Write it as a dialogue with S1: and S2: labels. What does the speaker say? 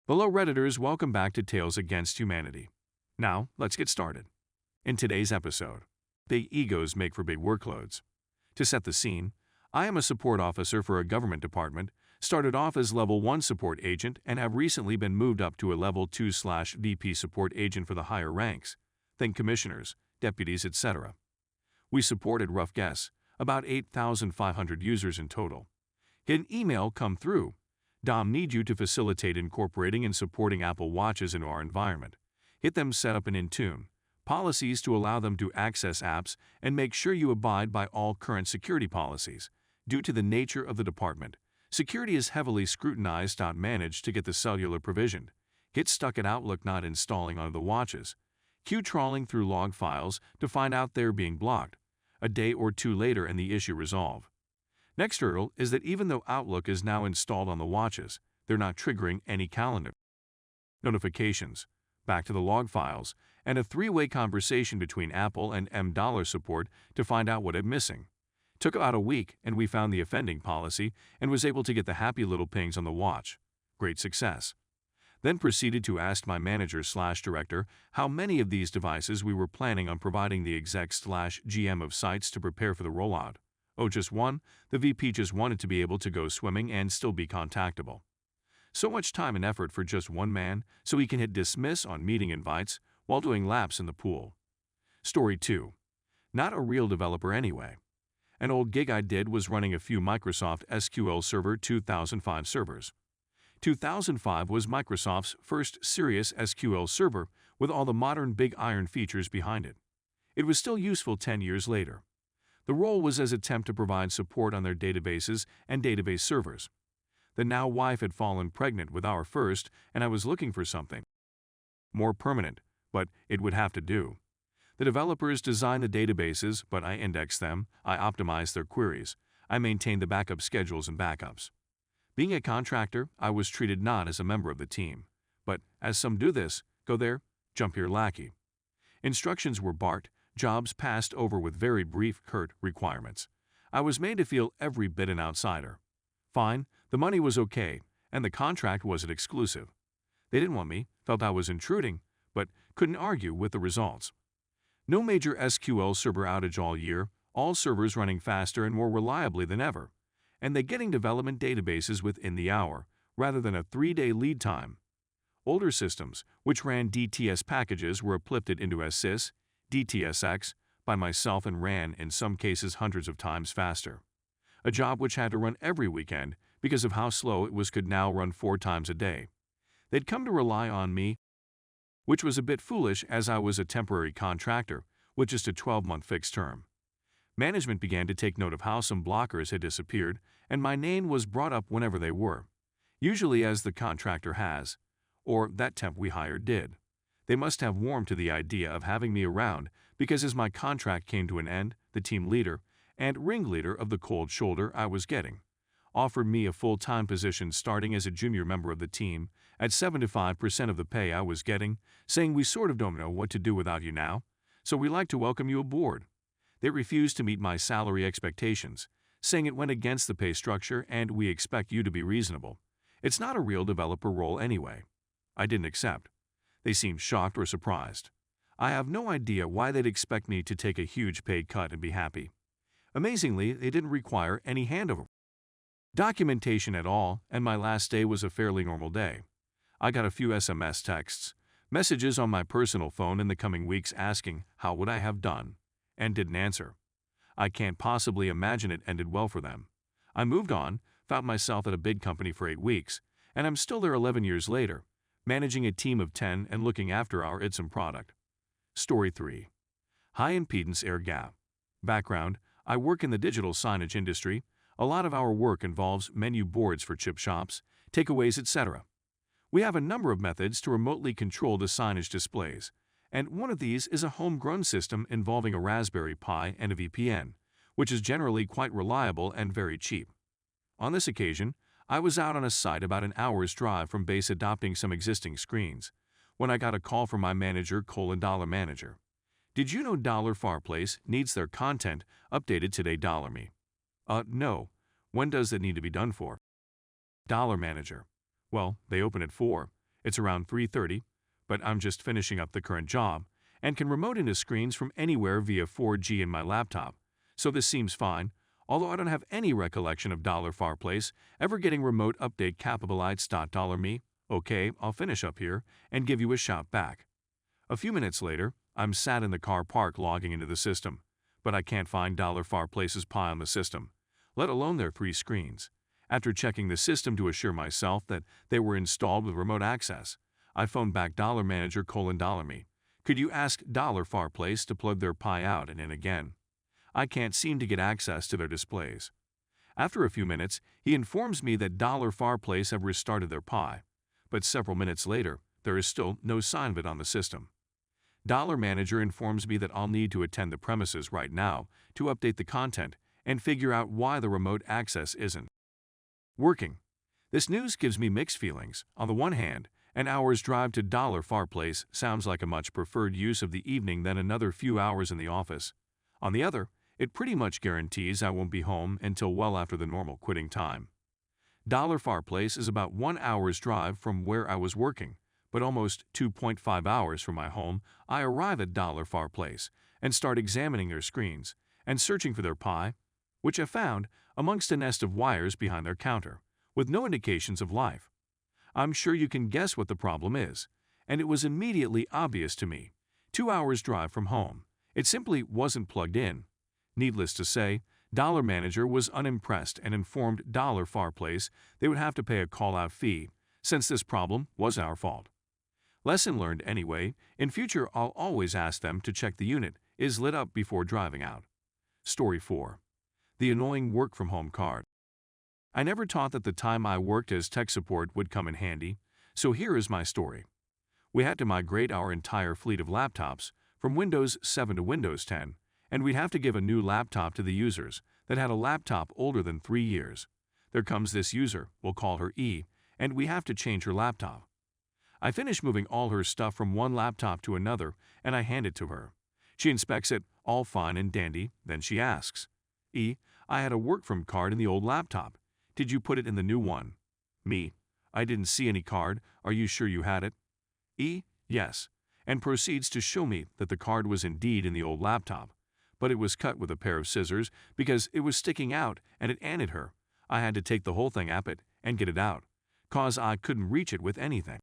S1: Hello Redditors, welcome back to Tales Against Humanity. Now, let's get started. In today's episode, big egos make for big workloads. To set the scene, I am a support officer for a government department, started off as level 1 support agent and have recently been moved up to a level 2/VP support agent for the higher ranks. Think commissioners, deputies, etc. We supported, rough guess, about 8,500 users in total. Hit an email come through. Dom need you to facilitate incorporating and supporting Apple Watches into our environment. Hit them set up an Intune, policies to allow them to access apps, and make sure you abide by all current security policies. Due to the nature of the department, security is heavily scrutinized. Manage to get the cellular provisioned. Get stuck at Outlook not installing on the watches. Queue trawling through log files to find out they're being blocked. A day or two later and the issue resolved. Next hurdle is that even though Outlook is now installed on the watches, they're not triggering any calendar notifications. Back to the log files, and a three-way conversation between Apple and $M support to find out what it's missing. Took about a week, and we found the offending policy and was able to get the happy little pings on the watch. Great success. Then proceeded to ask my manager/director how many of these devices we were planning on providing the exec/GM of sites to prepare for the rollout. Oh, just one? The VP just wanted to be able to go swimming and still be contactable. So much time and effort for just one man, so he can hit dismiss on meeting invites while doing laps in the pool. Story 2. Not a real developer anyway. An old gig I did was running a few Microsoft SQL Server 2005 servers. 2005 was Microsoft's first serious SQL server with all the modern big iron features behind it. It was still useful 10 years later. The role was as attempt to provide support on their databases and database servers. The now wife had fallen pregnant with our first, and I was looking for something more permanent, but it would have to do. The developers designed the databases, but I indexed them, I optimized their queries, I maintained the backup schedules and backups. Being a contractor, I was treated not as a member of the team, but as some do this, go there, jump here lackey. Instructions were barked, jobs passed over with very brief, curt requirements. I was made to feel every bit an outsider. Fine, the money was okay, and the contract wasn't exclusive. They didn't want me, felt I was intruding, but couldn't argue with the results. No major SQL server outage all year, all servers running faster and more reliably than ever, and they getting development databases within the hour, rather than a 3-day lead time. Older systems, which ran DTS packages, were uplifted into SSIS, DTSX, by myself and ran, in some cases, hundreds of times faster. A job which had to run every weekend, because of how slow it was, could now run 4 times a day. They'd come to rely on me, which was a bit foolish as I was a temporary contractor with just a 12-month fixed term. Management began to take note of how some blockers had disappeared, and my name was brought up whenever they were, usually as the contractor has, or that temp we hired did. They must have warmed to the idea of having me around because as my contract came to an end, the team leader and ringleader of the cold shoulder I was getting offered me a full-time position starting as a junior member of the team at 75% of the pay I was getting, saying we sort of don't know what to do without you now, so we'd like to welcome you aboard. They refused to meet my salary expectations, saying it went against the pay structure and we expect you to be reasonable. It's not a real developer role anyway. I didn't accept. They seemed shocked or surprised. I have no idea why they'd expect me to take a huge pay cut and be happy. Amazingly, they didn't require any handover documentation at all, and my last day was a fairly normal day. I got a few SMS texts, messages on my personal phone in the coming weeks asking how would I have done, and didn't answer. I can't possibly imagine it ended well for them. I moved on, found myself at a big company for 8 weeks, and I'm still there 11 years later, managing a team of 10 and looking after our ITSM product. Story 3. High impedance air gap. Background: I work in the digital signage industry. A lot of our work involves menu boards for chip shops, takeaways, etc. We have a number of methods to remotely control the signage displays, and one of these is a homegrown system involving a Raspberry Pi and a VPN, which is generally quite reliable and very cheap. On this occasion, I was out on a site about an hour's drive from base adopting some existing screens, when I got a call from my manager, $manager. Did you know $Farplace needs their content updated today, $me? No. When does that need to be done for? $Manager. Well, they open at 4. It's around 3:30, but I'm just finishing up the current job and can remote into screens from anywhere via 4G in my laptop, so this seems fine, although I don't have any recollection of $farplace ever getting remote update capabilities.me. Okay, I'll finish up here and give you a shout back. A few minutes later, I'm sat in the car park logging into the system, but I can't find $farplace's pie on the system, let alone their 3 screens. After checking the system to assure myself that they were installed with remote access, I phoned back $manager:$me. Could you ask $farplace to plug their pie out and in again? I can't seem to get access to their displays. After a few minutes, he informs me that $farplace have restarted their pie, but several minutes later, there is still no sign of it on the system. Manager informs me that I'll need to attend the premises right now to update the content and figure out why the remote access isn't working. This news gives me mixed feelings. On the one hand, an hour's drive to $farplace sounds like a much preferred use of the evening than another few hours in the office. On the other, it pretty much guarantees I won't be home until well after the normal quitting time. $farplace is about 1 hour's drive from where I was working, but almost 2.5 hours from my home, I arrive at $farplace and start examining their screens and searching for their pie, which I found amongst a nest of wires behind their counter, with no indications of life. I'm sure you can guess what the problem is, and it was immediately obvious to me. 2 hours drive from home. It simply wasn't plugged in. Needless to say, Manager was unimpressed and informed $farplace they would have to pay a call-out fee, since this problem was our fault. Lesson learned anyway, in future I'll always ask them to check the unit is lit up before driving out. Story 4. The annoying work-from-home card. I never thought that the time I worked as tech support would come in handy, so here is my story. We had to migrate our entire fleet of laptops from Windows 7 to Windows 10, and we'd have to give a new laptop to the users that had a laptop older than 3 years. There comes this user, we'll call her E, and we have to change her laptop. I finish moving all her stuff from one laptop to another, and I hand it to her. She inspects it, all fine and dandy, then she asks, E, I had a work from card in the old laptop. Did you put it in the new one? Me, I didn't see any card. Are you sure you had it? E, yes, and proceeds to show me that the card was indeed in the old laptop, but it was cut with a pair of scissors because it was sticking out and it annoyed her. I had to take the whole thing up it and get it out, 'cause I couldn't reach it with anything.